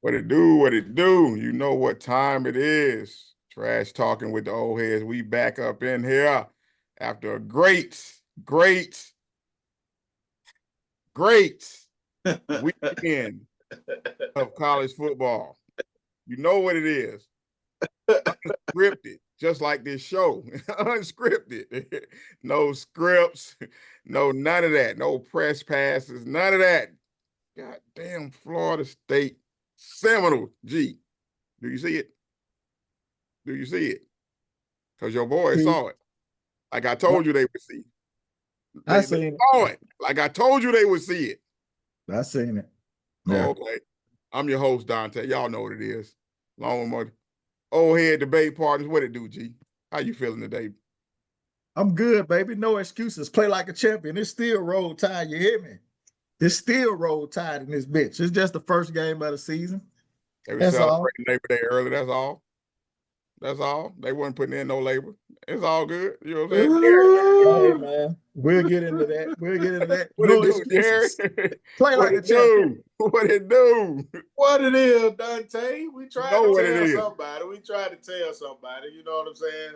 What it do? What it do? You know what time it is. Trash talking with the old heads. We back up in here after a great weekend of college football. You know what it is. Unscripted, just like this show. Unscripted. No scripts, none of that. No press passes, none of that. Goddamn Florida State Seminoles. G, do you see it? Do you see it? Because your boy saw it. Like I told you they would see. I seen it. Saw it. Like I told you they would see it. I seen it. Yeah. Okay. I'm your host, Dante. Y'all know what it is. Long with my old head debate partners. What it do, G? How you feeling today? I'm good, baby. No excuses. Play like a champion. It's still roll tide. You hear me? It's still roll tide in this bitch. It's just the first game of the season. They were celebrating Labor Day early. That's all. That's all. They weren't putting in no labor. It's all good. You know what I'm saying? Hey, man. We'll get into that. We'll get into that. What no it do, Jerry? Play like a champion. What it do? What it is, Dante. We tried to tell somebody. You know what I'm saying?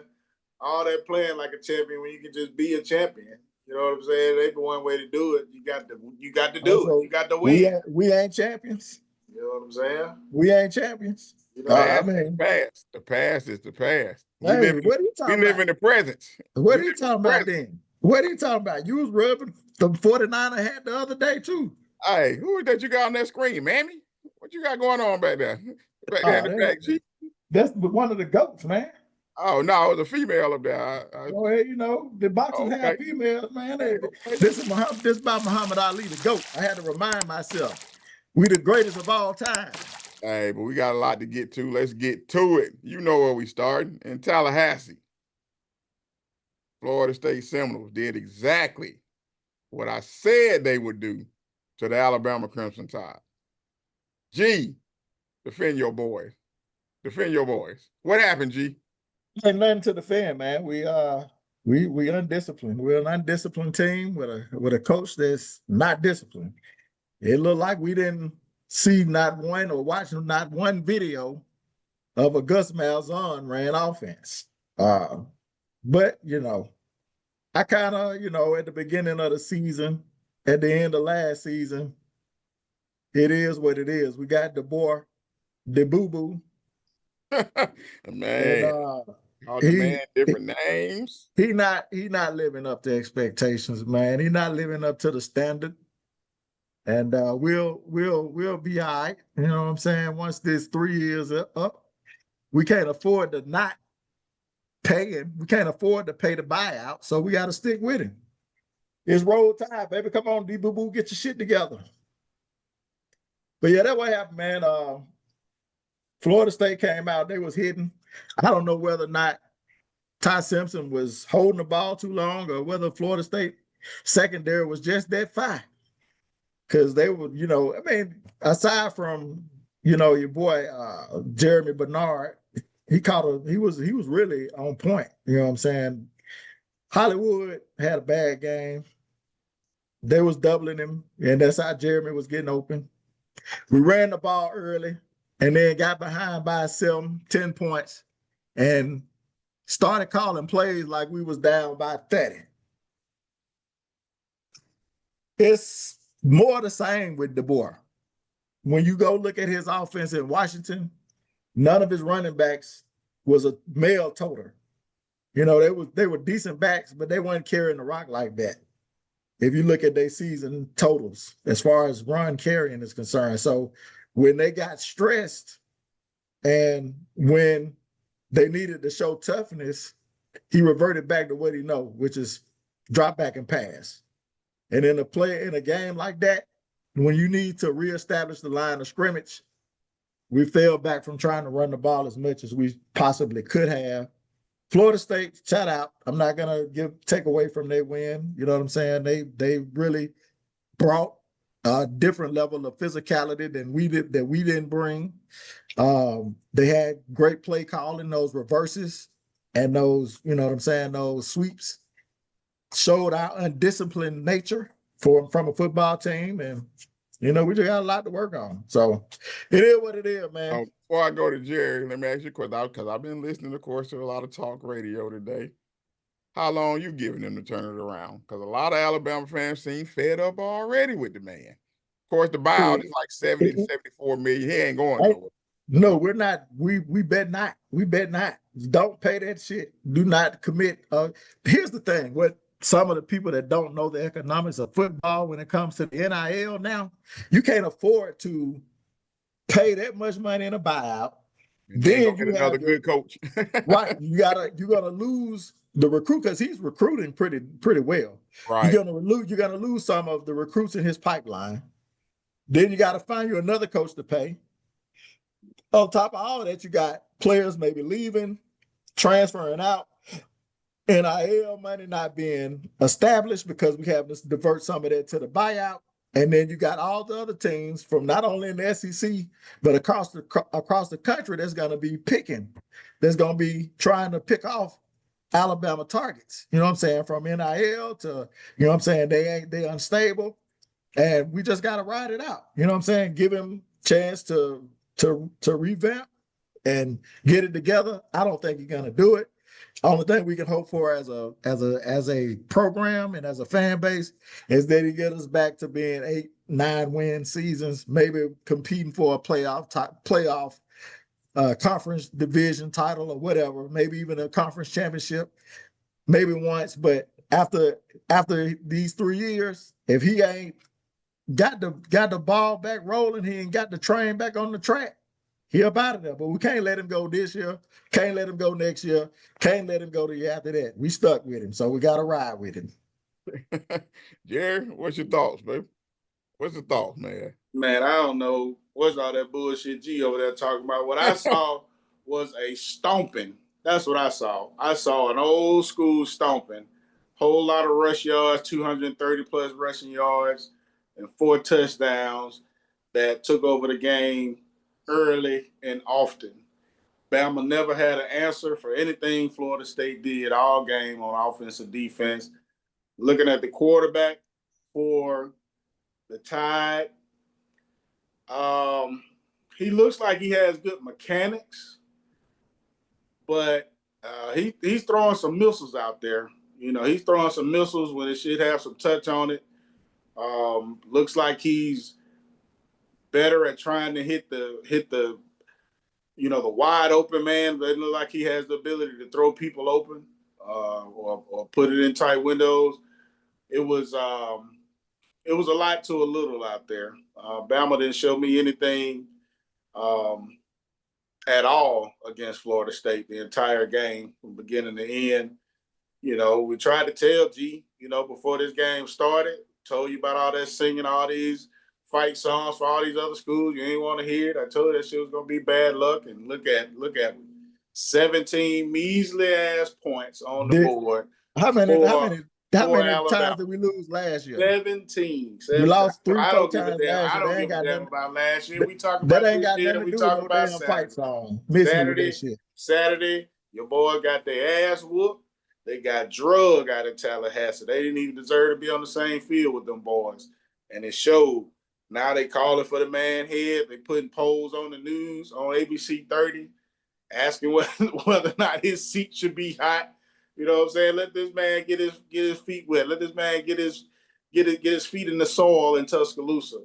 All that playing like a champion when you can just be a champion. You know what I'm saying? There's one way to do it. You got to do it. You got to win. We ain't champions. You know what I'm saying? We ain't champions. You know, the past is the past. Hey, what are you talking about? We live in the present. What are you talking about then? What are you talking about? You was rubbing the 49er hat the other day too. Hey, who is that you got on that screen, Mammy? What you got going on back there? Back there in the back, G? That's one of the goats, man. Oh, no, it was a female up there. Oh, hey, you know, the boxers have females, man. This is by Muhammad Ali, the GOAT. I had to remind myself. We the greatest of all time. Hey, but we got a lot to get to. Let's get to it. You know where we started. In Tallahassee. Florida State Seminoles did exactly what I said they would do to the Alabama Crimson Tide. G, defend your boys. Defend your boys. What happened, G? Ain't nothing to defend, man. We undisciplined. We're an undisciplined team with a coach that's not disciplined. It looked like we didn't see not one or watch not one video of a Gus Malzahn ran offense. But, you know, I kind of, you know, at the beginning of the season, at the end of last season, it is what it is. We got DeBooBoo. Man, all the man different names. He not living up to expectations, man. He not living up to the standard. And we'll be all right. You know what I'm saying? Once this 3 years up, we can't afford to not pay him. We can't afford to pay the buyout, so we got to stick with him. It's roll tide, baby. Come on, DeBooBoo, get your shit together. But yeah, that's what happened, man. Florida State came out. They was hitting. I don't know whether or not Ty Simpson was holding the ball too long or whether Florida State secondary was just that fine. Because they were, you know, I mean, aside from, you know, your boy Jeremy Bernard, he was really on point. You know what I'm saying? Hollywood had a bad game. They was doubling him, and that's how Jeremy was getting open. We ran the ball early and then got behind by 10 points and started calling plays like we was down by 30. It's more the same with DeBoer. When you go look at his offense in Washington, none of his running backs was a male toter. You know, they were decent backs, but they weren't carrying the rock like that. If you look at their season totals, as far as run carrying is concerned. So when they got stressed and when they needed to show toughness, he reverted back to what he knows, which is drop back and pass. And in a game like that, when you need to reestablish the line of scrimmage, we fell back from trying to run the ball as much as we possibly could have. Florida State, shout out. I'm not gonna take away from their win. You know what I'm saying? They really brought a different level of physicality than we didn't bring. They had great play calling, those reverses and those, you know what I'm saying, those sweeps. Showed our undisciplined nature from a football team, and You know, we just got a lot to work on. So it is what it is, man. Before I go to Jerry, let me ask you a question, because I've been listening, of course, to a lot of talk radio today. How long you giving them to turn it around? Because a lot of Alabama fans seem fed up already with the man. Of course, the buyout is like 70 to 74 million. He ain't going nowhere. No, we're not. We bet not. We bet not. Don't pay that shit. Do not commit. Here's the thing. What some of the people that don't know the economics of football when it comes to the NIL now, you can't afford to pay that much money in a buyout. And then you get another good coach. Right. You're gonna lose the recruit because he's recruiting pretty well. Right. You're gonna lose some of the recruits in his pipeline. Then you got to find you another coach to pay. On top of all that, you got players maybe leaving, transferring out, NIL money not being established because we have to divert some of that to the buyout. And then you got all the other teams from not only in the SEC, but across the country that's going to be picking. That's going to be trying to pick off Alabama targets. You know what I'm saying? From NIL to, you know what I'm saying? They unstable. And we just got to ride it out. You know what I'm saying? Give him a chance to revamp and get it together. I don't think he's going to do it. Only thing we can hope for as a program and as a fan base is that he get us back to being 8-9 win seasons, maybe competing for a playoff conference division title or whatever, maybe even a conference championship, maybe once. But after these 3 years, if he ain't got the ball back rolling, he ain't got the train back on the track, he up out of there. But we can't let him go this year, can't let him go next year, can't let him go the year after that. We stuck with him, so we got to ride with him. Jerry, what's your thoughts, baby? What's the thoughts, man? Man, I don't know what's all that bullshit G over there talking about. What I saw was a stomping. That's what I saw. I saw an old school stomping. Whole lot of rush yards, 230 plus rushing yards, and 4 touchdowns that took over the game early and often. Bama never had an answer for anything Florida State did all game on offense or defense. Looking at the quarterback for the Tide, he looks like he has good mechanics, but he's throwing some missiles out there. You know, he's throwing some missiles when it should have some touch on it. Looks like he's better at trying to hit the the wide open man. But it looks like he has the ability to throw people open or put it in tight windows. It was a lot to a little out there. Bama didn't show me anything at all against Florida State the entire game from beginning to end. You know, we tried to tell G, before this game started, told you about all that singing, all these fight songs for all these other schools. You ain't want to hear it. I told you that shit was going to be bad luck. And look at 17 measly ass points on the board. How many times did we lose last year? 17. We lost 3 I don't give a times damn. last year. I don't give a damn about last year. We talk about that ain't this got year. nothing to We do talk with no about damn Saturday. fight song. Saturday, your boy got their ass whooped. They got drug out of Tallahassee. They didn't even deserve to be on the same field with them boys. And it showed. Now they calling for the man head. They putting polls on the news on ABC 30, asking whether or not his seat should be hot. You know what I'm saying? Let this man get his feet wet. Let this man get his feet in the soil in Tuscaloosa.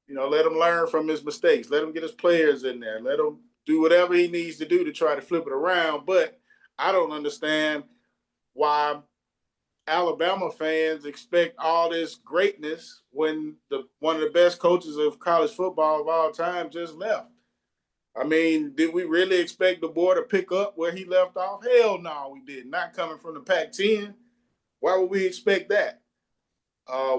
Let him learn from his mistakes. Let him get his players in there. Let him do whatever he needs to do to try to flip it around. But I don't understand why Alabama fans expect all this greatness when one of the best coaches of college football of all time just left. I mean, did we really expect the boy to pick up where he left off? Hell no, we did. Not coming from the Pac-10. Why would we expect that?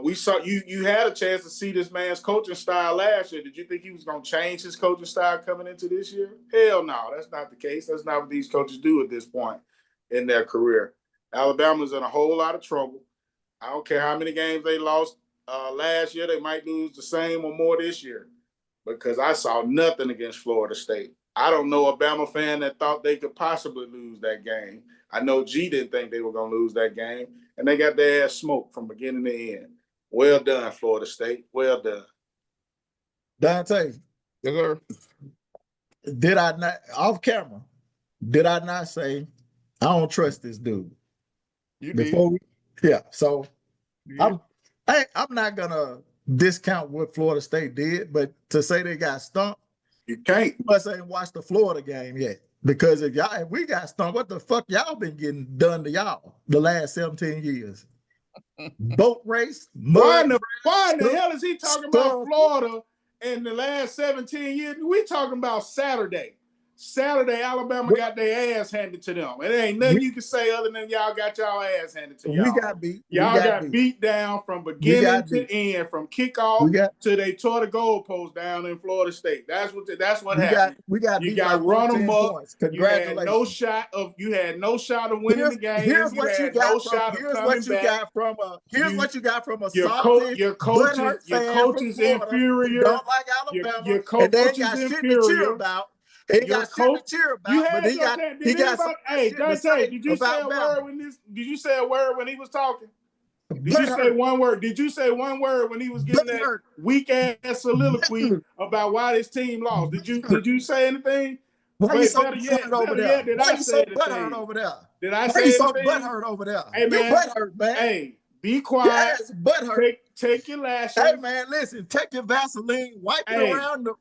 We saw you had a chance to see this man's coaching style last year. Did you think he was going to change his coaching style coming into this year? Hell no, that's not the case. That's not what these coaches do at this point in their career. Alabama's in a whole lot of trouble. I don't care how many games they lost last year. They might lose the same or more this year because I saw nothing against Florida State. I don't know a Bama fan that thought they could possibly lose that game. I know G didn't think they were going to lose that game, and they got their ass smoked from beginning to end. Well done, Florida State. Well done. Dante, Yes, sir. did I not, off camera, did I not say I don't trust this dude? You Before did. yeah. So You I'm not gonna discount what Florida State did, but to say they got stumped, You can't. you must ain't watched the Florida game yet. Because if we got stumped, what the fuck y'all been getting done to y'all the last 17 years? Boat race, Why mud, in the hell is he talking about stuff. Florida in the last 17 years? We talking about Saturday. Saturday, Alabama got their ass handed to them. It ain't nothing you can say other than y'all got y'all ass handed to y'all. We got beat. Y'all got beat down from beginning to end, from kickoff to they tore the goalpost down in Florida State. That's what happened. We got you beat got by run 14 them up. points. Congratulations. You had no shot of winning the game. Here's what you got from a salty, butthurt fan from Florida who don't like Alabama, and they ain't got shit to cheer about. Ain't got shit to cheer about, but he got some shit to say did you say a word when did you say a word when he was talking? Did you say one word? Did you say one word when he was getting that weak ass soliloquy about why this team lost? Did you say anything? Why you so butthurt over there? Did I say anything? Over there? Did I Why say you so anything? butthurt over there? Hey man, you butthurt, man. Hey, be quiet. Yes, butthurt. Take your lashes. Hey man, listen. Take your Vaseline, wipe it around the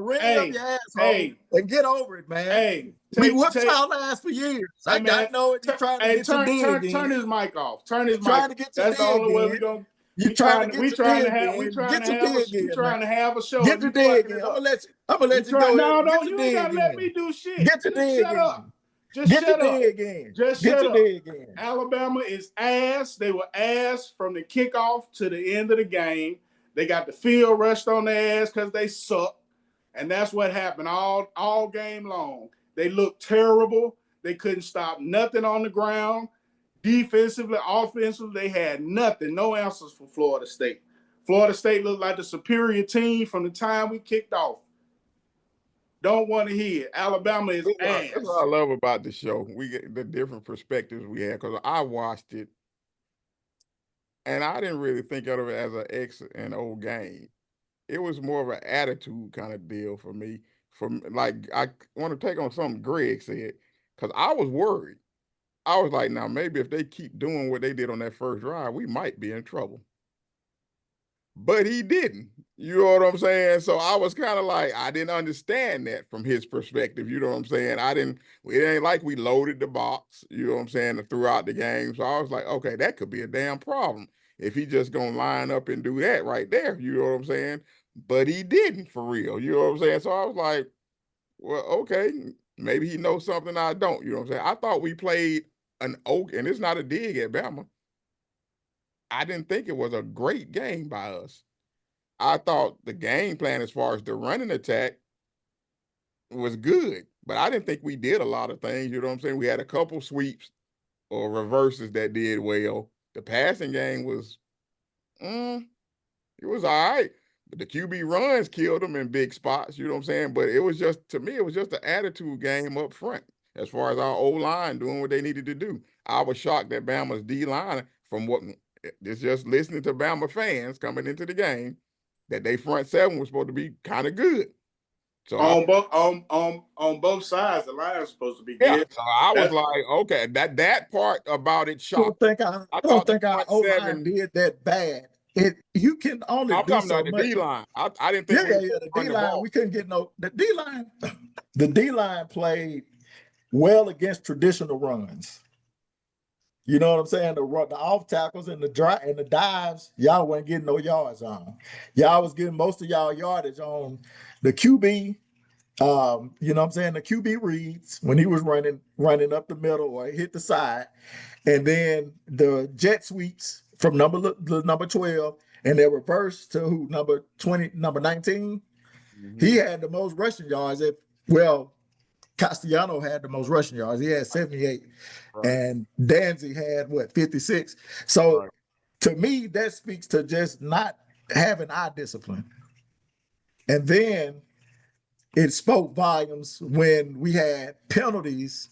ring of your asshole, and get over it, man. Hey, we whooped y'all ass for years. I know it. You're trying to get your dig in. Turn his mic off. Turn his mic. Trying to get your That's the only way we gonna. We trying to have a show. Get your dig in. I'm gonna let you go. No, you ain't gotta let me do shit. Get your dig in. Just shut up. Just shut up. Dig in. Alabama is ass. They were ass from the kickoff to the end of the game. They got the field rushed on their ass because they suck. And that's what happened all game long. They looked terrible. They couldn't stop nothing on the ground. Defensively, offensively, they had nothing. No answers for Florida State. Florida State looked like the superior team from the time we kicked off. Don't want to hear it. Alabama is ass. That's what I love about the show. We get the different perspectives we had because I watched it, and I didn't really think of it as an X and O game. It was more of an attitude kind of deal for me. I want to take on something Greg said because I was worried. I was like, now maybe if they keep doing what they did on that first drive, we might be in trouble. But he didn't. You know what I'm saying? So I was kind of like, I didn't understand that from his perspective. You know what I'm saying? It ain't like we loaded the box, you know what I'm saying, throughout the game. So I was like, okay, that could be a damn problem if he just gonna line up and do that right there. You know what I'm saying? But he didn't for real. You know what I'm saying? So I was like, well, okay, maybe he knows something I don't. You know what I'm saying? I thought we played and it's not a dig at Bama. I didn't think it was a great game by us. I thought the game plan as far as the running attack was good, but I didn't think we did a lot of things. You know what I'm saying? We had a couple sweeps or reverses that did well. The passing game was, it was all right. But the QB runs killed them in big spots. You know what I'm saying? But it was just, to me, it was just an attitude game up front as far as our O-line doing what they needed to do. I was shocked that Bama's D-line, from what it's just listening to Bama fans coming into the game, that they front seven was supposed to be kind of good. So on both sides, the line is supposed to be good. Yeah, so I was like, okay, that part about it shocked. I don't think our O-line did that bad. You can only do so much. The D-line. I didn't think the D-line, we couldn't get the D-line. The D-line played well against traditional runs. You know what I'm saying? The off tackles and the dives, y'all wasn't getting no yards on. Y'all was getting most of y'all yardage on the QB. You know what I'm saying? The QB reads when he was running up the middle or hit the side, and then the jet sweeps from number 12, and they reverse to number 20, number 19. Mm-hmm. He had the most rushing yards. Castellano had the most rushing yards. He had 78. Right. And Danzig had 56. So to me, that speaks to just not having eye discipline. And then it spoke volumes when we had penalties,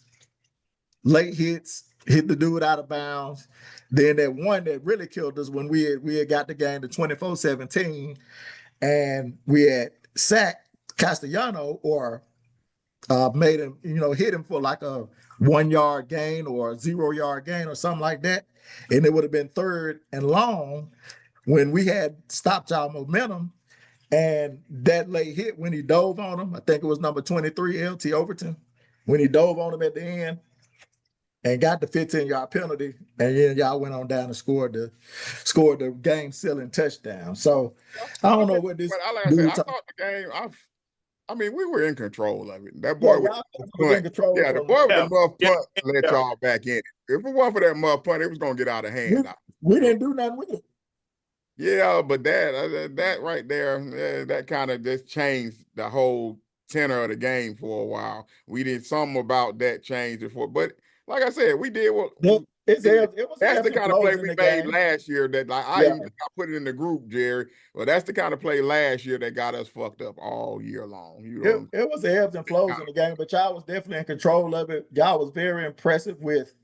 late hits, hit the dude out of bounds. Then that one that really killed us when we had got the game to 24-17. and we had sacked Castellano or made him, hit him for like a 1 yard gain or a 0 yard gain or something like that, and it would have been 3rd and long when we had stopped our momentum. And that late hit when he dove on him, I think it was number 23, LT Overton, when he dove on him at the end and got the 15-yard penalty, and then y'all went on down and scored the game-sealing touchdown. So I don't know what this. But like I said, I thought the game. I mean, we were in control of it. That boy was in control. Yeah, the boy with the muff punt let y'all back in it. If it wasn't for that muff punt, it was gonna get out of hand. We didn't do nothing with it. Yeah, but that right there, that kind of just changed the whole tenor of the game for a while. We did something about that changed it for, but like I said, we did what. That's the kind of play we made last year that like I put it in the group, Jerry. Well, that's the kind of play last year that got us fucked up all year long. It was the ebbs and flows in the game, but y'all was definitely in control of it. Y'all was very impressive with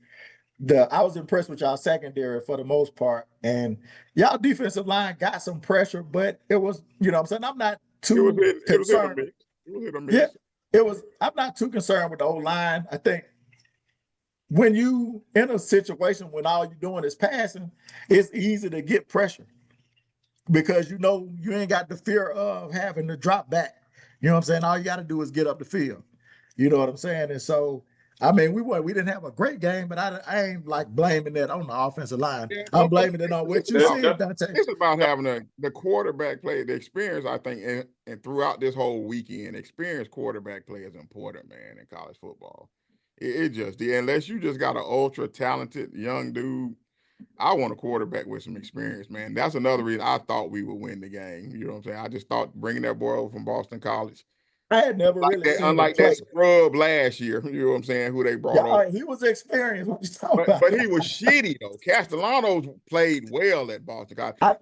I was impressed with y'all secondary for the most part, and y'all defensive line got some pressure, but it was, what I'm saying, I'm not too concerned. It was hit or miss. Yeah, I'm not too concerned with the O-line. I think when you in a situation when all you're doing is passing, it's easy to get pressure because you ain't got the fear of having to drop back. You know what I'm saying? All you got to do is get up the field. You know what I'm saying? And so, I mean, we didn't have a great game, but I ain't like blaming that on the offensive line. Yeah, I'm blaming it on what you said, Dante. It's about having the quarterback play, the experience, I think, and throughout this whole weekend, experienced quarterback play is important, man, in college football. It just, unless you just got an ultra talented young dude, I want a quarterback with some experience, man. That's another reason I thought we would win the game. You know what I'm saying? I just thought bringing that boy over from Boston College. I had never really seen unlike that scrub last year, you know what I'm saying, who they brought over. He was experienced. But he was shitty though. Castellanos played well at Boston College. I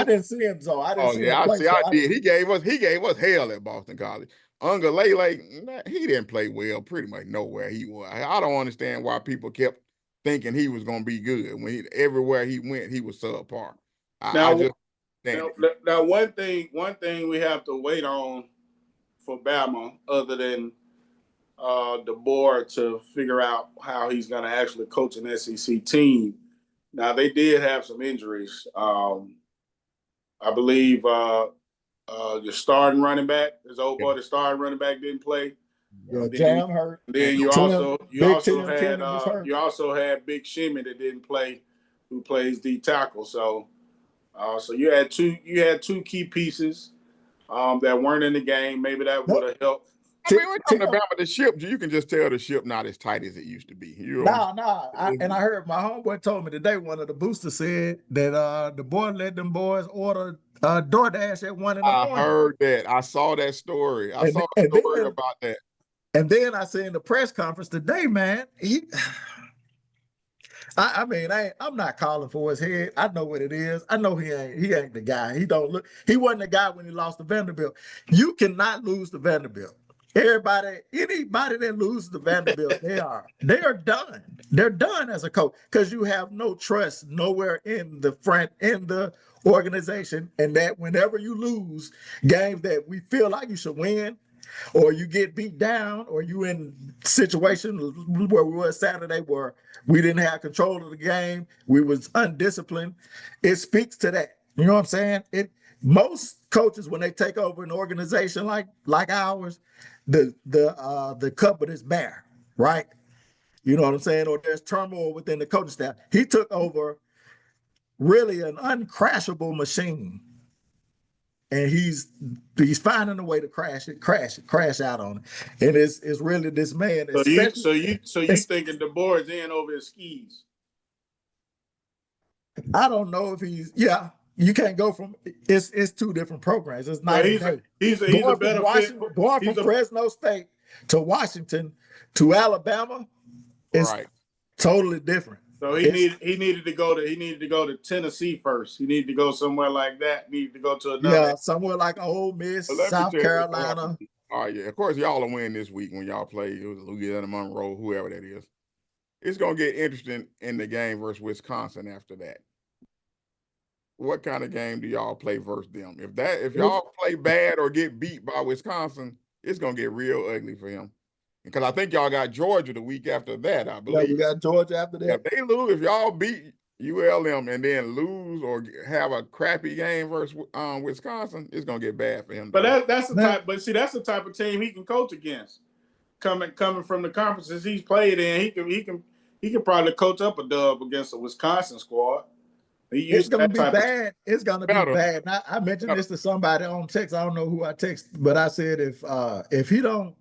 didn't see him, so I didn't see him play. I did. He gave us hell at Boston College. Ungalele, he didn't play well pretty much nowhere he was. I don't understand why people kept thinking he was gonna be good when everywhere he went, he was subpar. Now one thing we have to wait on for Bama, other than the board to figure out how he's going to actually coach an SEC team. Now, they did have some injuries. I believe the starting running back, his old boy, the starting running back didn't play. Yeah, Jam hurt. Then you also had Big Shimmy that didn't play, who plays D tackle. So you had two key pieces that weren't in the game. Maybe that would have helped. I mean, we're talking about the ship. You can just tell the ship not as tight as it used to be. And I heard my homeboy told me today, one of the boosters said that the boy let them boys order DoorDash at 1 in the morning. I heard that. I saw that story. I saw a story about that. And then I see in the press conference today, man, I'm not calling for his head. I know what it is. I know he ain't the guy. He wasn't the guy when he lost to Vanderbilt. You cannot lose to Vanderbilt. Anybody that loses to Vanderbilt, they are done. They're done as a coach because you have no trust nowhere in the organization, and that whenever you lose games that we feel like you should win, or you get beat down, or you in situations where we were Saturday where we didn't have control of the game, we was undisciplined. It speaks to that. You know what I'm saying? Most coaches, when they take over an organization like ours, the cupboard is bare, right? You know what I'm saying? Or there's turmoil within the coaching staff. He took over really an uncrashable machine. And he's finding a way to crash out on it. And it's really this man. So you thinking the board's in over his skis? I don't know if you can't go from it's two different programs. It's not he's a better fit. Going from Fresno State to Washington to Alabama is totally different. So he needed to go to Tennessee first. He needed to go somewhere like that. He needed to go to another. Yeah, somewhere like Ole Miss, South Carolina. Oh yeah, of course y'all will win this week when y'all play Louisiana Monroe, whoever that is. It's gonna get interesting in the game versus Wisconsin after that. what kind of game do y'all play versus them? If y'all play bad or get beat by Wisconsin, it's gonna get real ugly for him. Because I think y'all got Georgia the week after that, I believe. Yeah, we got Georgia after that. If they lose, if y'all beat ULM and then lose or have a crappy game versus Wisconsin, it's gonna get bad for him. But that's the type. But see, that's the type of team he can coach against. Coming from the conferences he's played in, he can probably coach up a dub against a Wisconsin squad. It's gonna be bad. It's gonna be bad. I mentioned this to somebody on text. I don't know who I text, but I said if he don't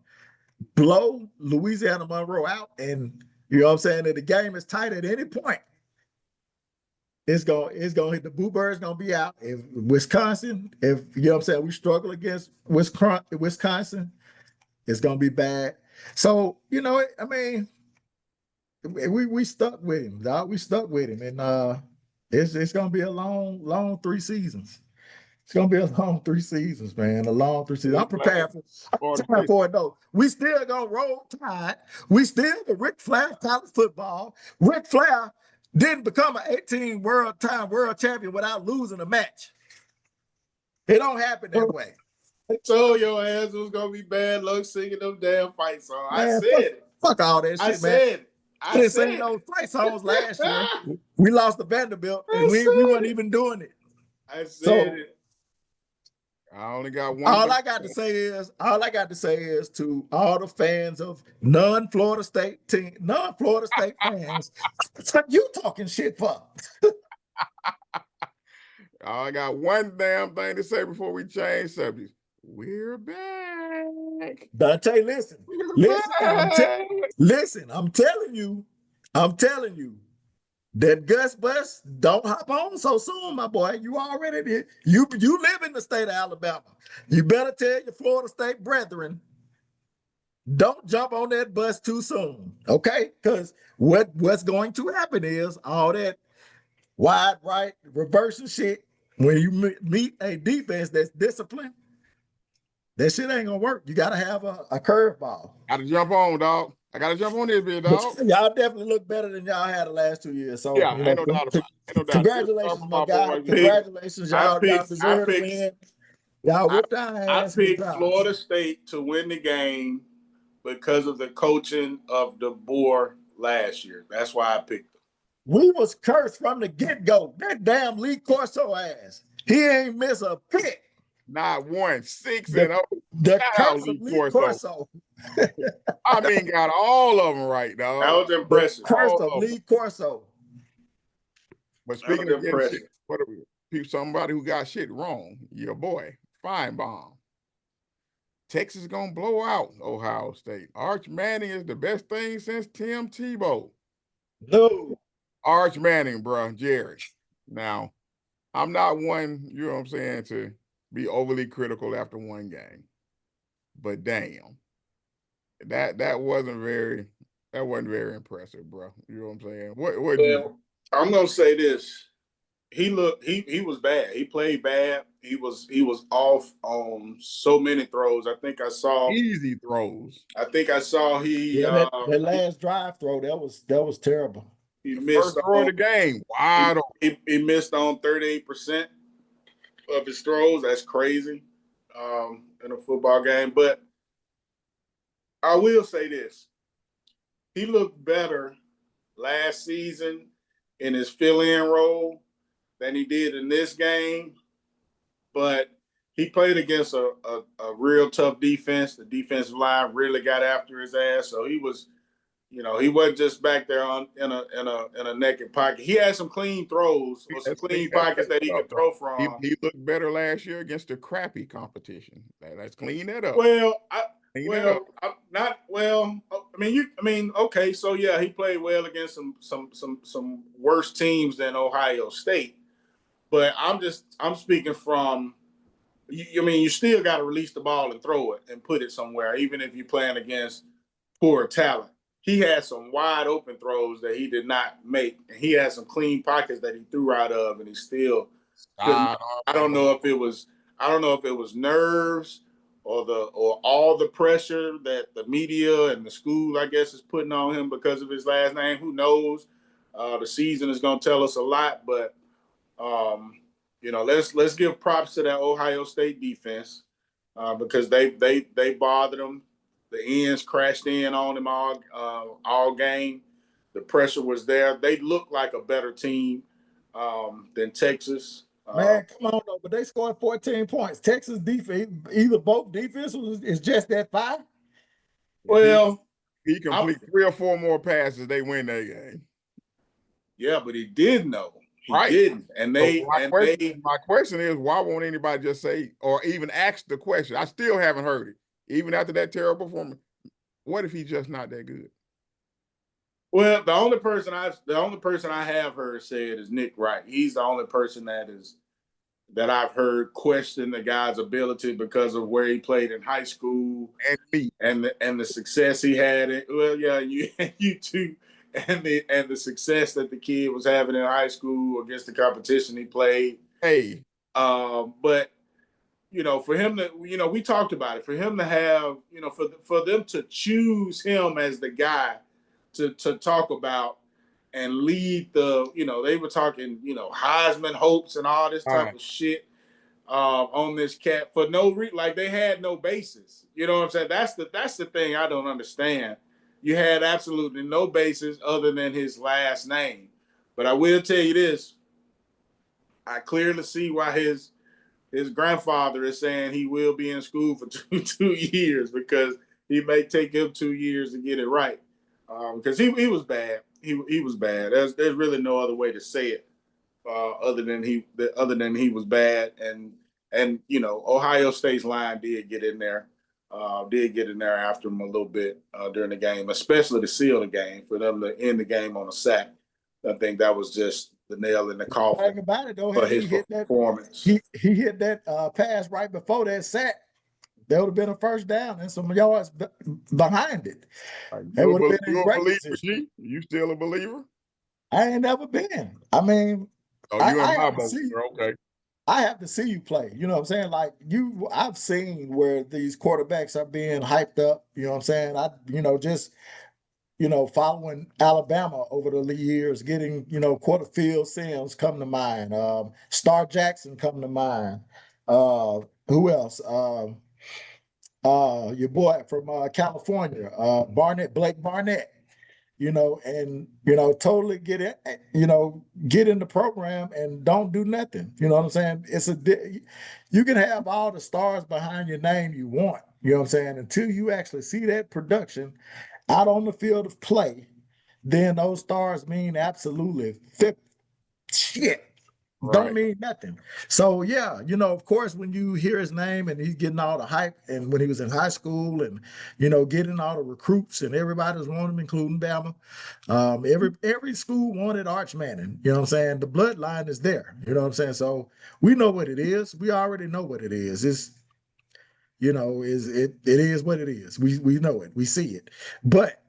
blow Louisiana Monroe out, and you know what I'm saying, that the game is tight at any point, it's gonna hit the Boo Bird's gonna be out. If Wisconsin, if you know what I'm saying, we struggle against Wisconsin, it's gonna be bad. So, you know, I mean, we stuck with him, dog. We stuck with him, and it's gonna be a long 3 seasons. It's gonna be a long 3 seasons, man. A long 3 seasons. I'm prepared for it though. We still gonna roll tide. We still the Ric Flair college football. Ric Flair didn't become an 18 world champion without losing a match. It don't happen that way. I told your ass it was gonna be bad luck singing them damn fight songs. I said it. Fuck all that shit, man. I said it. I didn't sing those fight songs last year. We lost to Vanderbilt, and we weren't even doing it. I said it. I only got one. All I got to say is to all the fans of non-Florida State fans, you talking shit for? I got one damn thing to say before we change subjects. We're back. Dante, listen. I'm telling you, that Gus Bus don't hop on so soon, my boy. You already did. You live in the state of Alabama. You better tell your Florida State brethren, don't jump on that bus too soon, okay? Because what's going to happen is all that wide right reversing shit, when you meet a defense that's disciplined, that shit ain't gonna work. You gotta have a curveball. Gotta jump on, dog. I gotta jump on this bit, dog. Y'all definitely look better than y'all had the last 2 years. So yeah, ain't no doubt about it. Ain't no doubt. Congratulations, my guy. Congratulations, y'all. Y'all deserve to win. Y'all whipped our ass. I picked Florida State to win the game because of the coaching of DeBooBoo last year. That's why I picked them. We was cursed from the get-go. That damn Lee Corso ass. He ain't miss a pick. Not one. 6-0. The curse of Lee Corso. I mean, got all of them right, dog. That was impressive. The curse of Lee Corso. But speaking of shit, somebody who got shit wrong, your boy, Feinbaum. Texas gonna blow out Ohio State. Arch Manning is the best thing since Tim Tebow. No. Arch Manning, bro, Jerry. Now, I'm not one, you know what I'm saying, to be overly critical after one game. But damn. That wasn't very impressive, bro. You know what I'm saying? What I'm gonna say this. He was bad. He played bad. He was off on so many throws. I think I saw easy throws. I think I saw that last drive throw, that was terrible. He missed first throw of the game. Wide open. He missed on 38% of his throws. That's crazy in a football game. But I will say this. He looked better last season in his fill-in role than he did in this game. But he played against a real tough defense. The defensive line really got after his ass. So he was, he wasn't just back there in a naked pocket. He had some clean throws or some clean pockets that he could throw from. He looked better last year against a crappy competition. Let's clean that up. Okay, so yeah, he played well against some worse teams than Ohio State. But I'm speaking from, you still got to release the ball and throw it and put it somewhere, even if you're playing against poor talent. He had some wide open throws that he did not make, and he had some clean pockets that he threw out of, and he still. I don't know if it was nerves or all the pressure that the media and the school, I guess, is putting on him because of his last name. Who knows? The season is going to tell us a lot, but let's give props to that Ohio State defense because they bothered them. The ends crashed in on them all game. The pressure was there. They looked like a better team than Texas. Man, come on though, but they scored 14 points. Texas defense, either both defenses is just that 5. Well, he complete 3 or 4 more passes, they win that game. Yeah, but he did know. He right. didn't. And my question is, why won't anybody just say or even ask the question? I still haven't heard it. Even after that terrible performance. What if he's just not that good? Well, the only person I have heard say it is Nick Wright. He's the only person that I've heard question the guy's ability because of where he played in high school and the success he had. Well, yeah, you too, and the success that the kid was having in high school against the competition he played. Hey, but for him to, we talked about it. For him to have, for them to choose him as the guy to talk about and lead the, they were talking, Heisman hopes and all this type of shit on this cat for no reason. Like they had no basis. You know what I'm saying? That's the thing I don't understand. You had absolutely no basis other than his last name. But I will tell you this: I clearly see why his grandfather is saying he will be in school for two years because he may take him 2 years to get it right. Because he was bad. He was bad. There's really no other way to say it other than he was bad. And Ohio State's line did get in there after him a little bit during the game, especially to seal the game, for them to end the game on a sack. I think that was just the nail in the coffin. Think about it though, for his performance. He hit that pass right before that sack. There would have been a first down and some yards behind it. You a believer, G? You still a believer? I ain't never been. I mean, you in my boat, okay. I have to see you play. You know what I'm saying? Like I've seen where these quarterbacks are being hyped up. You know what I'm saying? Following Alabama over the years, getting, Quarterfield Sims come to mind. Star Jackson come to mind. Who else? Your boy from California, Blake Barnett. Totally get it, get in the program and don't do nothing. You know what I'm saying? You can have all the stars behind your name you want, you know what I'm saying? Until you actually see that production out on the field of play, then those stars mean absolutely shit. Right. Don't mean nothing. So yeah, of course, when you hear his name and he's getting all the hype, and when he was in high school, and getting all the recruits and everybody's wanting him, including Bama. Every school wanted Arch Manning. You know what I'm saying? The bloodline is there. You know what I'm saying? So we know what it is. We already know what it is. It is what it is. We know it. We see it. But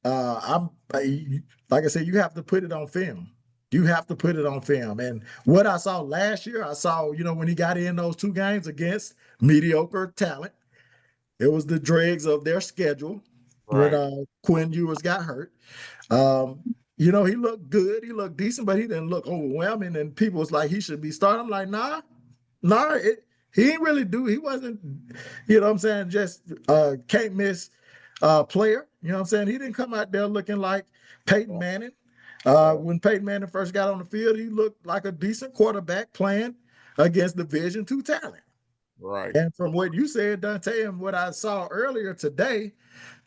like I said, you have to put it on film. You have to put it on film. And what I saw last year, when he got in those 2 games against mediocre talent, it was the dregs of their schedule. Right. When Quinn Ewers got hurt. He looked good. He looked decent, but he didn't look overwhelming. And people was like, he should be starting. I'm like, nah, he didn't really do. He wasn't, just can't miss player. You know what I'm saying? He didn't come out there looking like Peyton Manning. When Peyton Manning first got on the field, he looked like a decent quarterback playing against Division II talent. Right. And from what you said, Dante, and what I saw earlier today,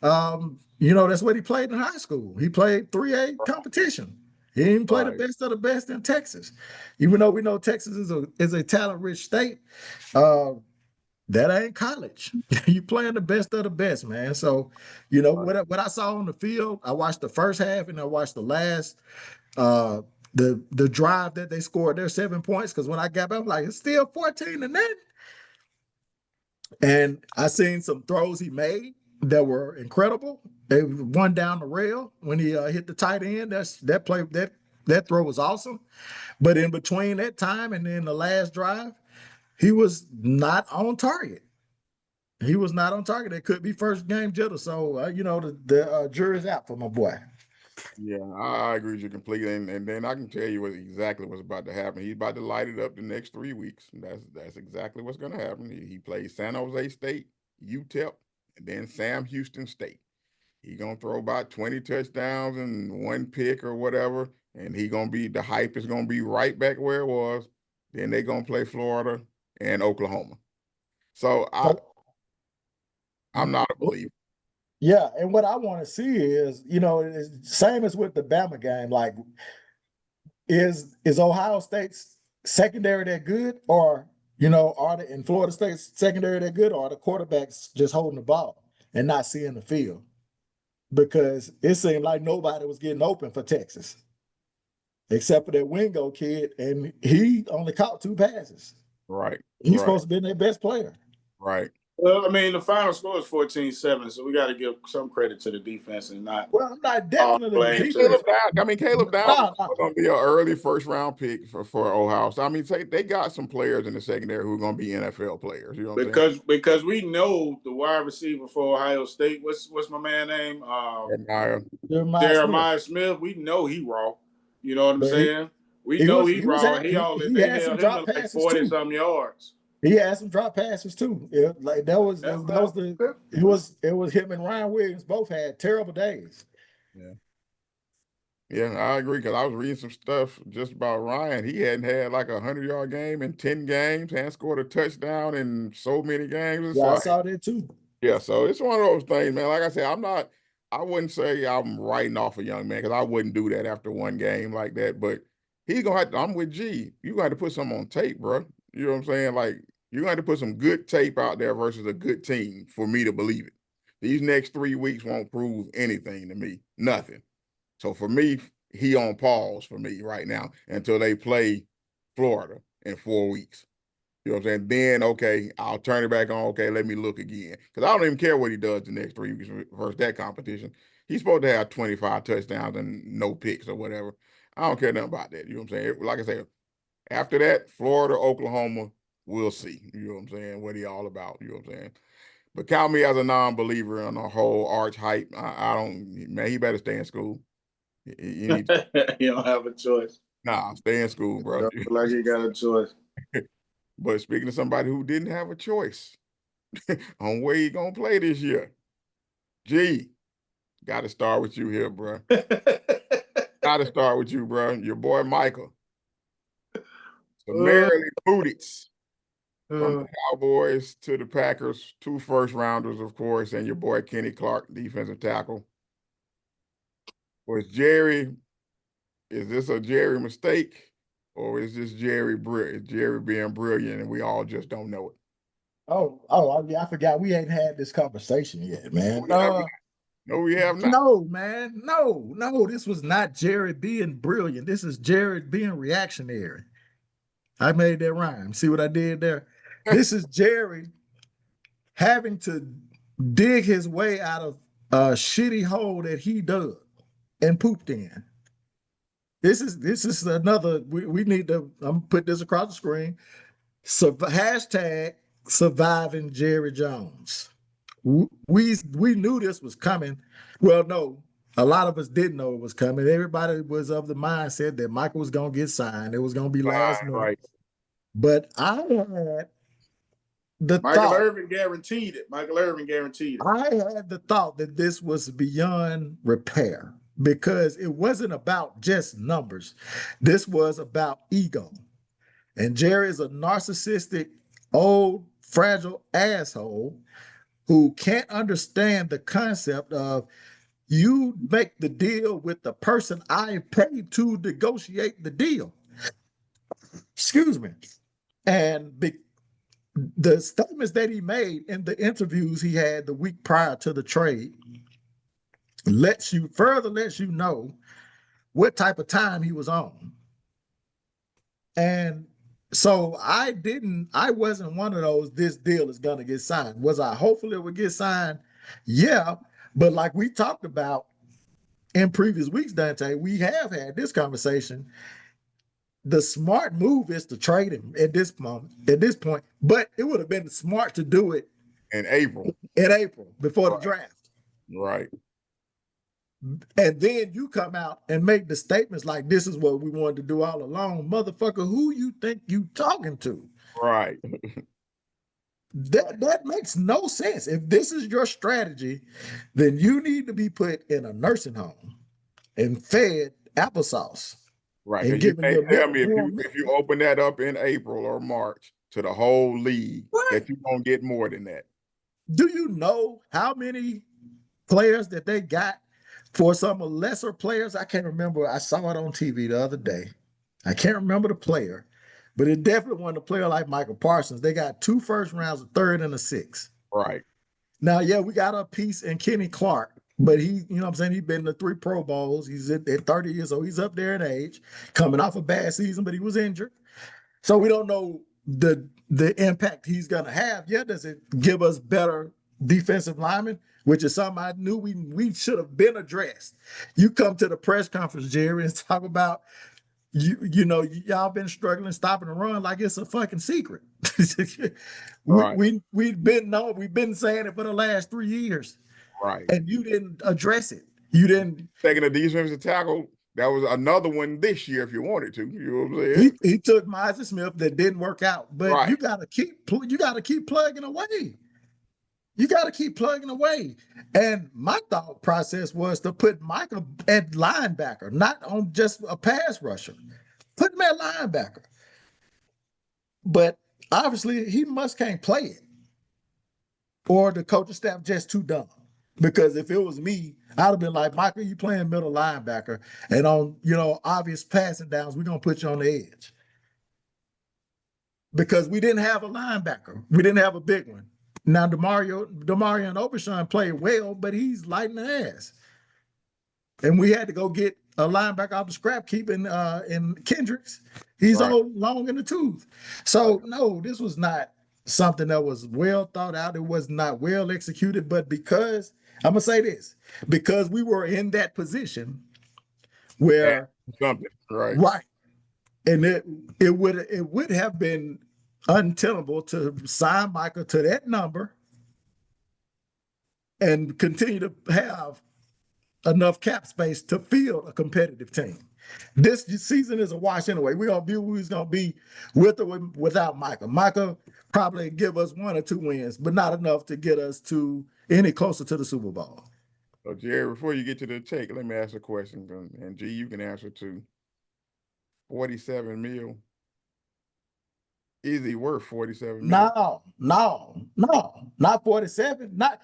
that's what he played in high school. He played 3A competition. He didn't play the best of the best in Texas. Even though we know Texas is a talent-rich state, that ain't college. You playing the best of the best, man. So, what I saw on the field, I watched the first half and I watched the last, the drive that they scored their 7 points. Because when I got back, I'm like, it's still 14-0. And I seen some throws he made that were incredible. They one down the rail when he hit the tight end. That throw was awesome. But in between that time and then the last drive, he was not on target. He was not on target. It could be first game jitter. So, the jury's out for my boy. Yeah, I agree with you completely, and then I can tell you exactly what's about to happen. He's about to light it up the next 3 weeks. That's exactly what's going to happen. He plays San Jose State, UTEP, and then Sam Houston State. He gonna throw about 20 touchdowns and one pick or whatever, and the hype is gonna be right back where it was. Then they gonna play Florida and Oklahoma. So I'm not a believer. Yeah, and what I want to see is, same as with the Bama game. Like, is Ohio State's secondary that good, or are the in Florida State's secondary that good, or are the quarterbacks just holding the ball and not seeing the field? Because it seemed like nobody was getting open for Texas, except for that Wingo kid, and he only caught 2 passes. Right. He's supposed to be their best player. Right. Well, I mean, the final score is 14-7, so we got to give some credit to the defense and not. Well, I'm not definitely. Caleb Dowd is going to be an early first-round pick for Ohio. So I mean, they got some players in the secondary who are going to be NFL players. You know what I'm saying? Because we know the wide receiver for Ohio State. What's my man name? Jeremiah Smith. We know he raw. You know what I'm saying? We know he raw. They held him to like 40-some yards. He had some drop passes too. Yeah, like it was him and Ryan Williams both had terrible days. Yeah, I agree, because I was reading some stuff just about Ryan. He hadn't had like a 100-yard game in 10 games, hadn't scored a touchdown in so many games. Yeah, I saw that too. Yeah, so it's one of those things, man. Like I said, I wouldn't say I'm writing off a young man, because I wouldn't do that after one game like that. But he's gonna have to, I'm with G. You got to put something on tape, bro. You know what I'm saying? Like, you're going to have to put some good tape out there versus a good team for me to believe it. These next 3 weeks won't prove anything to me. Nothing. So for me, he on pause for me right now until they play Florida in 4 weeks. You know what I'm saying? Then, okay, I'll turn it back on. Okay, let me look again. Because I don't even care what he does the next 3 weeks versus that competition. He's supposed to have 25 touchdowns and no picks or whatever. I don't care nothing about that. You know what I'm saying? Like I said, after that, Florida, Oklahoma, we'll see. You know what I'm saying? What he all about. You know what I'm saying? But count me as a non-believer on the whole arch hype. I don't, man, he better stay in school. You don't have a choice. Nah, stay in school, bro. Don't feel like he got a choice. But speaking of somebody who didn't have a choice on where he gonna play this year, G, got to start with you here, bro. Got to start with you, bro. Your boy Michael. Summarily booted from the Cowboys to the Packers, 2 first-rounders, of course, and your boy Kenny Clark, defensive tackle. Is this a Jerry mistake, or is this Jerry being brilliant and we all just don't know it? I forgot we ain't had this conversation yet, man. No, we have not. No, man. No. This was not Jerry being brilliant. This is Jared being reactionary. I made that rhyme. See what I did there? This is Jerry having to dig his way out of a shitty hole that he dug and pooped in. This is another. We need to. I'm put this across the screen. So hashtag surviving Jerry Jones. We knew this was coming. Well, no, a lot of us didn't know it was coming. Everybody was of the mindset that Michael was going to get signed. It was going to be last minute. Right. But I had the Michael Irvin guaranteed it. I had the thought that this was beyond repair, because it wasn't about just numbers. This was about ego. And Jerry is a narcissistic, old, fragile asshole who can't understand the concept of you make the deal with the person I paid to negotiate the deal. Excuse me. And the statements that he made in the interviews he had the week prior to the trade lets you know what type of time he was on. And so I wasn't one of those, this deal is going to get signed. Was I hopeful it would get signed? Yeah. But like we talked about in previous weeks, Dante, we have had this conversation. The smart move is to trade him at this point, but it would have been smart to do it in April before the draft. Right. And then you come out and make the statements like this is what we wanted to do all along. Motherfucker, who you think you talking to? Right. That makes no sense. If this is your strategy, then you need to be put in a nursing home and fed applesauce Right. and Because you given can't your tell milk me warm if milk. you open that up in April or March to the whole league What? that you're gonna get more than that. Do you know how many players that they got for some lesser players? I can't remember. I saw it on TV the other day. I can't remember the player, but it definitely wasn't a player like Michael Parsons. They got 2 first rounds, a third and a sixth. Right. Now, yeah, we got a piece in Kenny Clark, but he, you know what I'm saying? He's been to 3 Pro Bowls. He's at 30 years old. He's up there in age, coming off a bad season, but he was injured. So we don't know the impact he's gonna have. Yeah, does it give us better defensive linemen, which is something I knew we should have been addressed. You come to the press conference, Jerry, and talk about y'all been struggling stopping the run like it's a fucking secret. Right. We've been saying it for the last 3 years, Right. and you didn't address it. You didn't. Taking a defensive tackle, that was another one this year if you wanted to. You know what I'm saying? He took Myers Smith that didn't work out, but Right. you gotta keep plugging away. You got to keep plugging away. And my thought process was to put Michael at linebacker, not on just a pass rusher. Put him at linebacker. But obviously, he can't play it. Or the coaching staff just too dumb. Because if it was me, I'd have been like, Michael, you playing middle linebacker. And on, obvious passing downs, we're going to put you on the edge. Because we didn't have a linebacker. We didn't have a big one. Now, Demario and Obershon played well, but he's lighting the ass. And we had to go get a linebacker off the scrap keep in Kendricks. He's old, long in the tooth. So, no, this was not something that was well thought out. It was not well executed. But because, I'm going to say this, because we were in that position where. Something, right. Right. And it would have been untenable to sign Michael to that number and continue to have enough cap space to field a competitive team. This season is a wash anyway. We're going to be who he's going to be with or without Michael. Michael probably give us 1 or 2 wins, but not enough to get us to any closer to the Super Bowl. So, Jerry, before you get to the take, let me ask a question, and G, you can answer too. 47 mil. Is he worth 47 mil? No, not 47. Not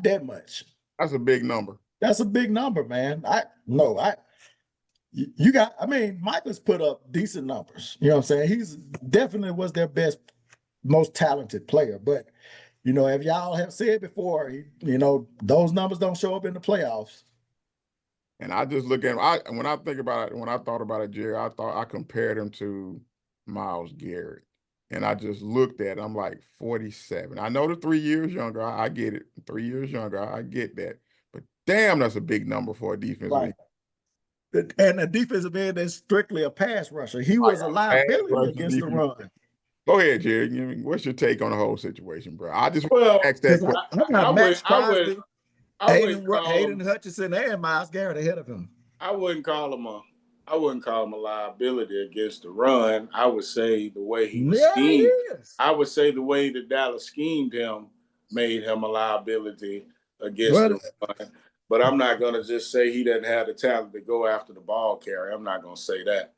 that much. That's a big number. That's a big number, man. Michael's put up decent numbers. You know what I'm saying? He's definitely was their best, most talented player. But, if y'all have said before, those numbers don't show up in the playoffs. And I just look at him. When I thought about it, Jerry, I compared him to Myles Garrett. And I just looked at it. I'm like, 47. I know the 3 years younger. I get it. 3 years younger. I get that. But damn, that's a big number for a defensive end. And a defensive end that's strictly a pass rusher. He was a liability against the run. Go ahead, Jerry. What's your take on the whole situation, bro? I just ask that question. I got Max Crosby, Hayden Hutchinson, and Myles Garrett ahead of him. I wouldn't call him a liability against the run. I would say the way he was schemed. I would say the way that Dallas schemed him made him a liability against the run. But I'm not going to just say he doesn't have the talent to go after the ball carrier. I'm not going to say that.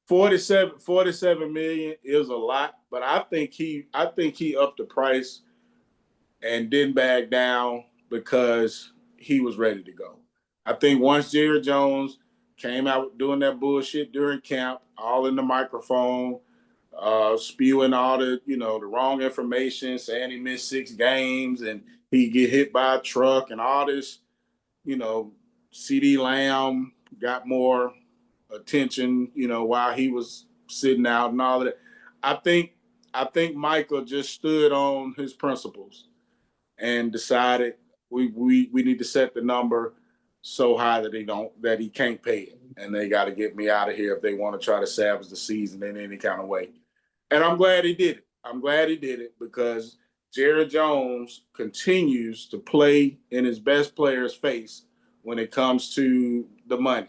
47 million is a lot, but I think he upped the price and didn't back down because he was ready to go. I think once Jerry Jones came out doing that bullshit during camp, all in the microphone, spewing all the wrong information, saying he missed 6 games and he get hit by a truck and all this, CeeDee Lamb got more attention, while he was sitting out and all of that. I think Michael just stood on his principles and decided we need to set the number so high that he can't pay it, and they got to get me out of here if they want to try to salvage the season in any kind of way. And I'm glad he did it. I'm glad he did it because Jerry Jones continues to play in his best player's face when it comes to the money.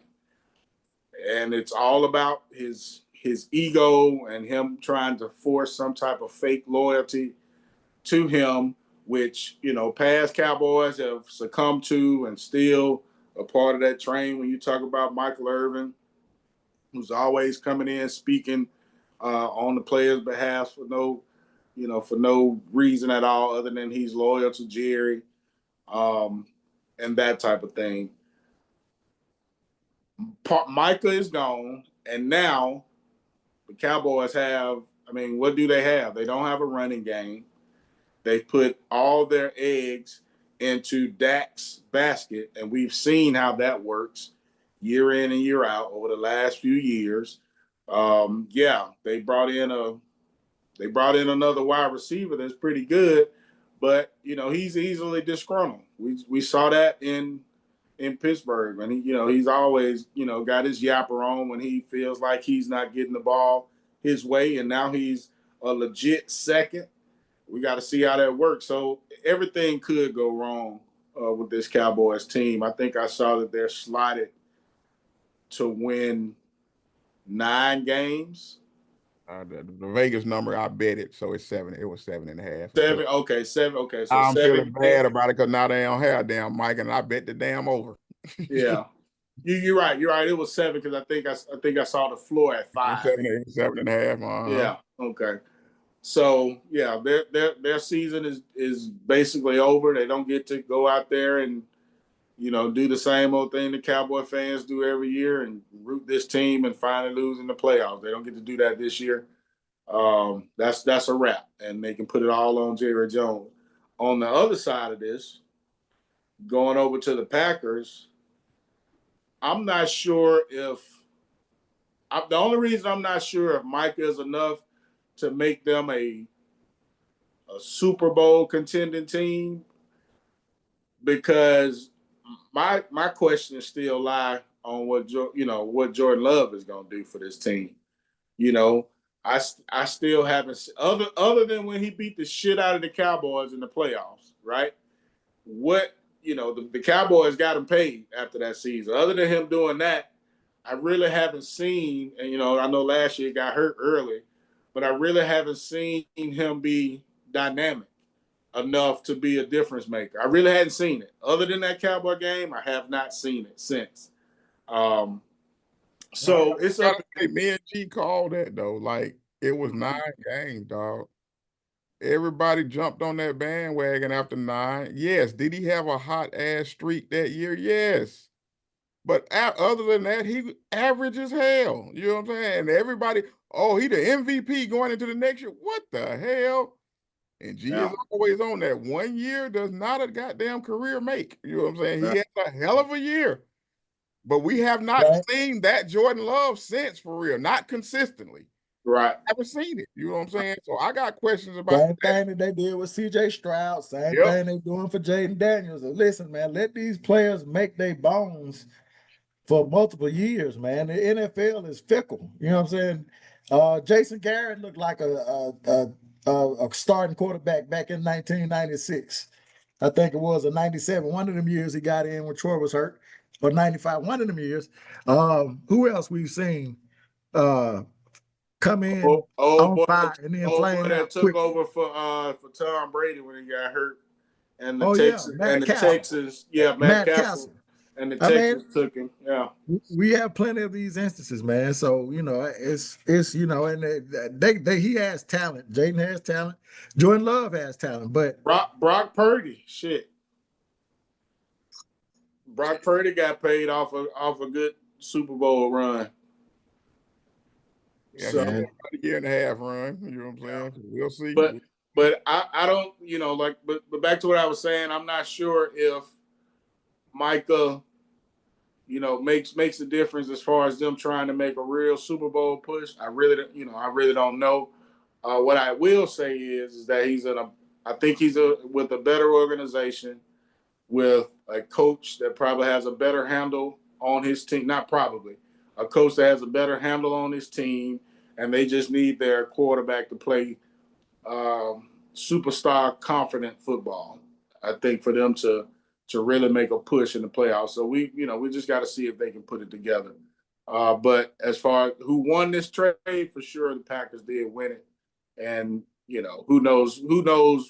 And it's all about his ego and him trying to force some type of fake loyalty to him, which, past Cowboys have succumbed to and still a part of that train when you talk about Michael Irvin, who's always coming in speaking on the players' behalf for no reason at all other than he's loyal to Jerry and that type of thing. Micah is gone, and now the Cowboys have, what do they have? They don't have a running game. They put all their eggs into Dak's basket, and we've seen how that works year in and year out over the last few years. They brought in another wide receiver that's pretty good, but he's easily disgruntled. We saw that in Pittsburgh, and he's always got his yapper on when he feels like he's not getting the ball his way, and now he's a legit second. We got to see how that works. So everything could go wrong with this Cowboys team. I think I saw that they're slotted to win 9 games. The Vegas number, I bet it. So it's 7. It was 7.5. 7. Okay, 7. Okay, so I'm 7. feeling bad about it because now they don't have damn Mike, and I bet the damn over. Yeah, you're right. You're right. It was 7 because I think I saw the floor at 5. 7.5. Yeah. Okay. So yeah, their season is basically over. They don't get to go out there and do the same old thing the Cowboy fans do every year and root this team and finally lose in the playoffs. They don't get to do that this year. That's a wrap, and they can put it all on Jerry Jones. On the other side of this, going over to the Packers, I'm not sure if the only reason I'm not sure if Mike is enough to make them a Super Bowl contending team, because my questions still lie on what Jordan Love is going to do for this team. I still haven't, other than when he beat the shit out of the Cowboys in the playoffs, right? What the Cowboys got him paid after that season. Other than him doing that, I really haven't seen. And I know last year he got hurt early, but I really haven't seen him be dynamic enough to be a difference maker. I really hadn't seen it. Other than that Cowboy game, I have not seen it since. So it's up. Me and G called that though. Like, it was 9 games, dog. Everybody jumped on that bandwagon after 9. Yes. Did he have a hot ass streak that year? Yes. But other than that, he average as hell. You know what I'm saying? And everybody, he the MVP going into the next year. What the hell? And G is always on that. 1 year does not a goddamn career make. You know what I'm saying? He had a hell of a year. But we have not seen that Jordan Love since, for real. Not consistently. Right. Never seen it. You know what I'm saying? So I got questions about same thing that they did with CJ Stroud. Same thing they doing for Jaden Daniels. And listen, man, let these players make their bones for multiple years, man. The NFL is fickle. You know what I'm saying? Jason Garrett looked like a starting quarterback back in 1996. I think it was a 97. One of them years he got in when Troy was hurt, or 95. One of them years. Who else we've seen come in on fire and then flame out took over for Tom Brady when he got hurt, and the Texans, Matt Castle. And the Texans took him. Yeah, we have plenty of these instances, man. So it's and he has talent. Jaden has talent. Jordan Love has talent, but Brock Purdy, shit. Brock Purdy got paid off a good Super Bowl run. Yeah, so a year and a half run. You know what I'm saying? So we'll see. But I don't but back to what I was saying. I'm not sure if Micah, makes a difference as far as them trying to make a real Super Bowl push. I really don't know. What I will say is that I think he's with a better organization, with a coach that probably has a better handle on his team. Not probably, a coach that has a better handle on his team, and they just need their quarterback to play superstar confident football. I think for them to really make a push in the playoffs. So we just got to see if they can put it together. But as far as who won this trade, for sure the Packers did win it. And who knows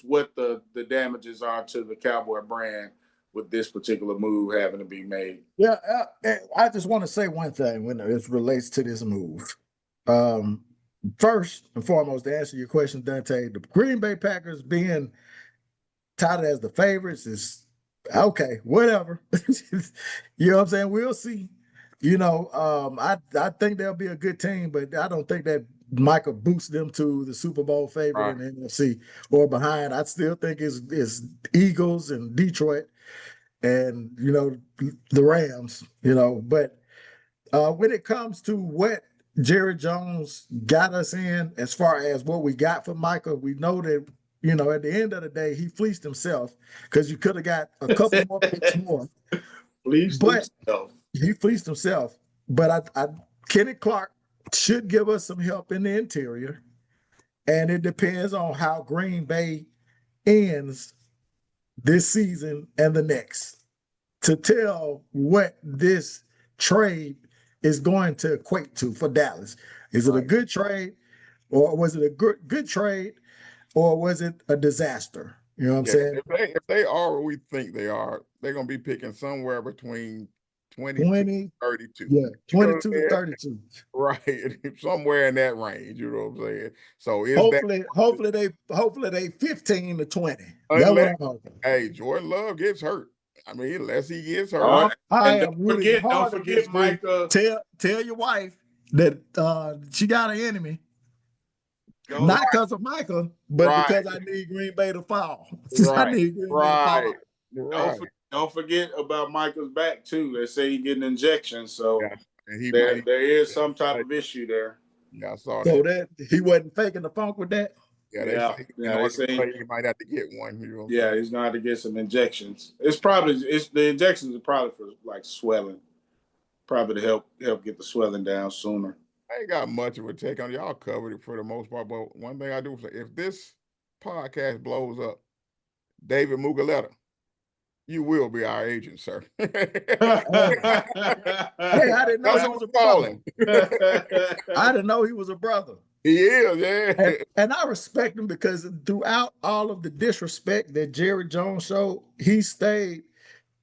what the damages are to the Cowboy brand with this particular move having to be made. Yeah, I just want to say one thing when it relates to this move. First and foremost, to answer your question, Dante, the Green Bay Packers being touted as the favorites is okay, whatever. You know what I'm saying? We'll see. I think they'll be a good team, but I don't think that Michael boosts them to the Super Bowl favorite in the NFC or behind. I still think it's Eagles and Detroit and the Rams, but when it comes to what Jerry Jones got us in as far as what we got for Michael, we know that at the end of the day he fleeced himself because you could have got a couple more picks more. He fleeced himself. But I Kenny Clark should give us some help in the interior, and it depends on how Green Bay ends this season and the next to tell what this trade is going to equate to for Dallas. Is it a good trade, or was it a good trade, or was it a disaster? You know what I'm saying? If they are what we think they are, they're going to be picking somewhere between 22 and 32. Yeah, 22 to 32. Right. Somewhere in that range, you know what I'm saying? So hopefully they 15 to 20. That's what I'm hoping. Hey, Jordan Love gets hurt. I mean, unless he gets hurt. Don't forget, Mike. Tell your wife that she got an enemy. Not because of Michael, but because I need Green Bay to fall. I need Green Bay to fall. Don't forget about Michael's back too. They say he's getting injections, so there is some type of issue there. Yeah, I saw that. So that he wasn't faking the funk with that. They say he might have to get one. He's gonna have to get some injections. The injections are probably for like swelling, probably to help get the swelling down sooner. I ain't got much of a take on y'all covered it for the most part, but one thing I do say, if this podcast blows up, David Mugoletta, you will be our agent, sir. Hey, I didn't know he was a brother. I didn't know he was a brother. He is, yeah. And I respect him because throughout all of the disrespect that Jerry Jones showed, he stayed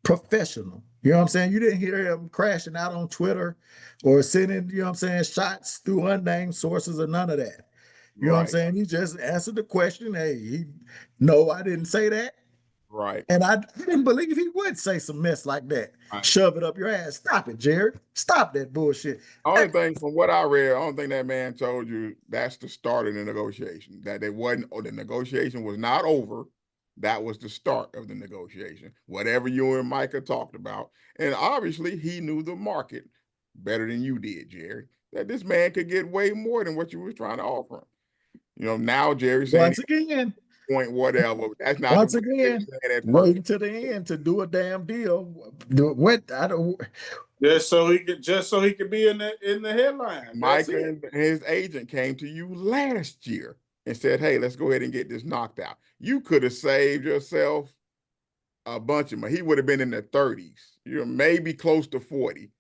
professional. You know what I'm saying? You didn't hear him crashing out on Twitter or sending, shots through unnamed sources or none of that. You know what I'm saying? He just answered the question. Hey, no, I didn't say that. Right. And I didn't believe he would say some mess like that. Right. Shove it up your ass. Stop it, Jared. Stop that bullshit. Only thing from what I read, I don't think that man told you that's the start of the negotiation. That they wasn't, or the negotiation was not over. That was the start of the negotiation. Whatever you and Micah talked about. And obviously he knew the market better than you did, Jerry. That this man could get way more than what you were trying to offer him. Now Jerry's saying once again. Point whatever. That's not once again waiting to the end to do a damn deal. Just so he could be in the headline. Mike and his agent came to you last year and said, "Hey, let's go ahead and get this knocked out." You could have saved yourself a bunch of money. He would have been in the 30s. Maybe close to 40.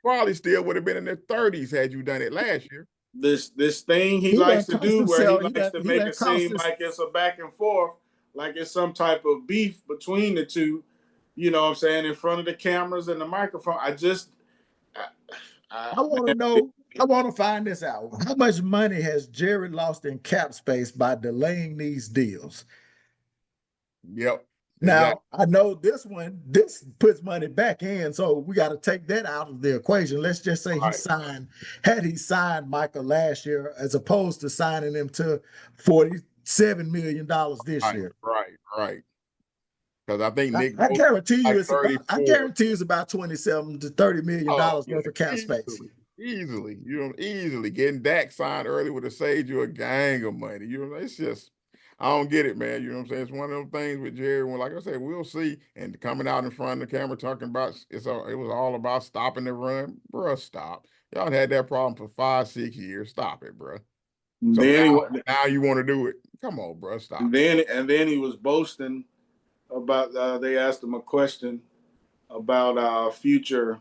Probably still would have been in the 30s had you done it last year. This thing he likes to do where he likes to make it seem like it's a back and forth, like it's some type of beef between the two, you know what I'm saying, in front of the cameras and the microphone. I want to know, I want to find this out. How much money has Jerry lost in cap space by delaying these deals? Yep. Now, I know this puts money back in, so we got to take that out of the equation. Let's just say had he signed Michael last year as opposed to signing him to $47 million this year. Right. Because I think Nick, I guarantee you it's about $27 to $30 million worth of cap space. Easily. Easily. Getting Dak signed early would have saved you a gang of money. It's just, I don't get it, man. You know what I'm saying? It's one of them things with Jerry. When, like I said, we'll see. And coming out in front of the camera talking about it was all about stopping the run. Bruh, stop. Y'all had that problem for 5-6 years. Stop it, bruh. So then now you want to do it. Come on, bro. Stop. And then he was boasting about they asked him a question about future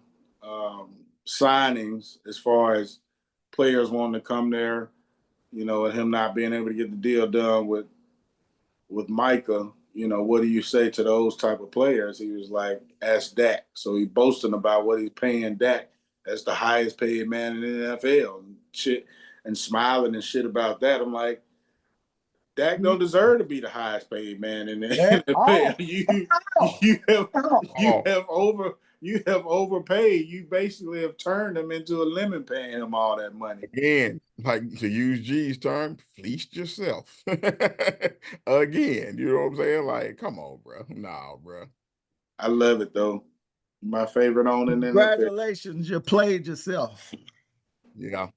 signings as far as players wanting to come there, and him not being able to get the deal done with Micah. What do you say to those type of players? He was like, ask Dak. So he boasting about what he's paying Dak. That's the highest paid man in the NFL and shit, and smiling and shit about that. I'm like, Dak don't deserve to be the highest paid man in the NFL. You have overpaid. You basically have turned him into a lemon, paying him all that money. Again, like to use G's term, fleeced yourself. Again, you know what I'm saying? Like, come on, bro. Nah, bro. I love it though. My favorite on in the NFL. Congratulations, you played yourself. Yeah.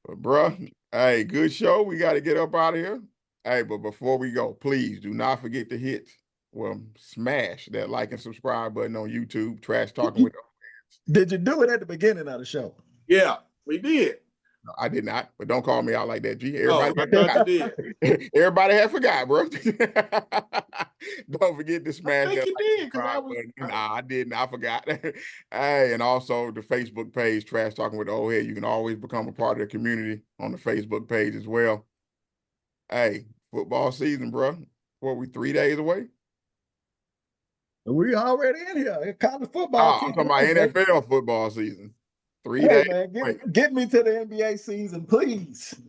But bro, hey, good show. We got to get up out of here. Hey, but before we go, please do not forget to smash that like and subscribe button on YouTube, Trash Talking with OldHeads. Did you do it at the beginning of the show? Yeah, we did. No, I did not, but don't call me out like that, G. Everybody thought you did. Everybody had forgot, bro. Don't forget to smash that like did, button. Nah, I didn't. I forgot. Hey, and also the Facebook page, Trash Talking with OldHeads. You can always become a part of the community on the Facebook page as well. Hey, football season, bro. What, we 3 days away? We already in here. College football. I'm talking about NFL football season. 3 days. Man, get me to the NBA season, please.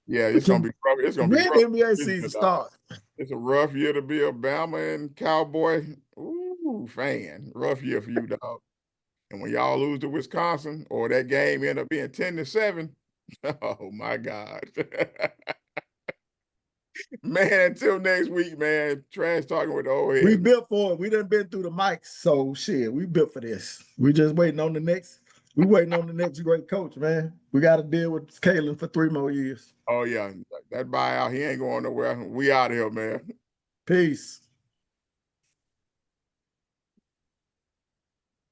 Yeah, it's gonna be rough. It's gonna be rough. NBA season start. It's a rough year to be a Bama and Cowboy fan. Rough year for you, dog. And when y'all lose to Wisconsin, or that game end up being 10-7, oh my God. Man, until next week, man. Trash Talking with OldHeads. We built for it. We done been through the mics, so shit, we built for this. We just waiting on the next. We waiting on the next great coach, man. We got to deal with Kalen for 3 more years. Oh yeah, that buyout, he ain't going nowhere. We out of here, man. Peace.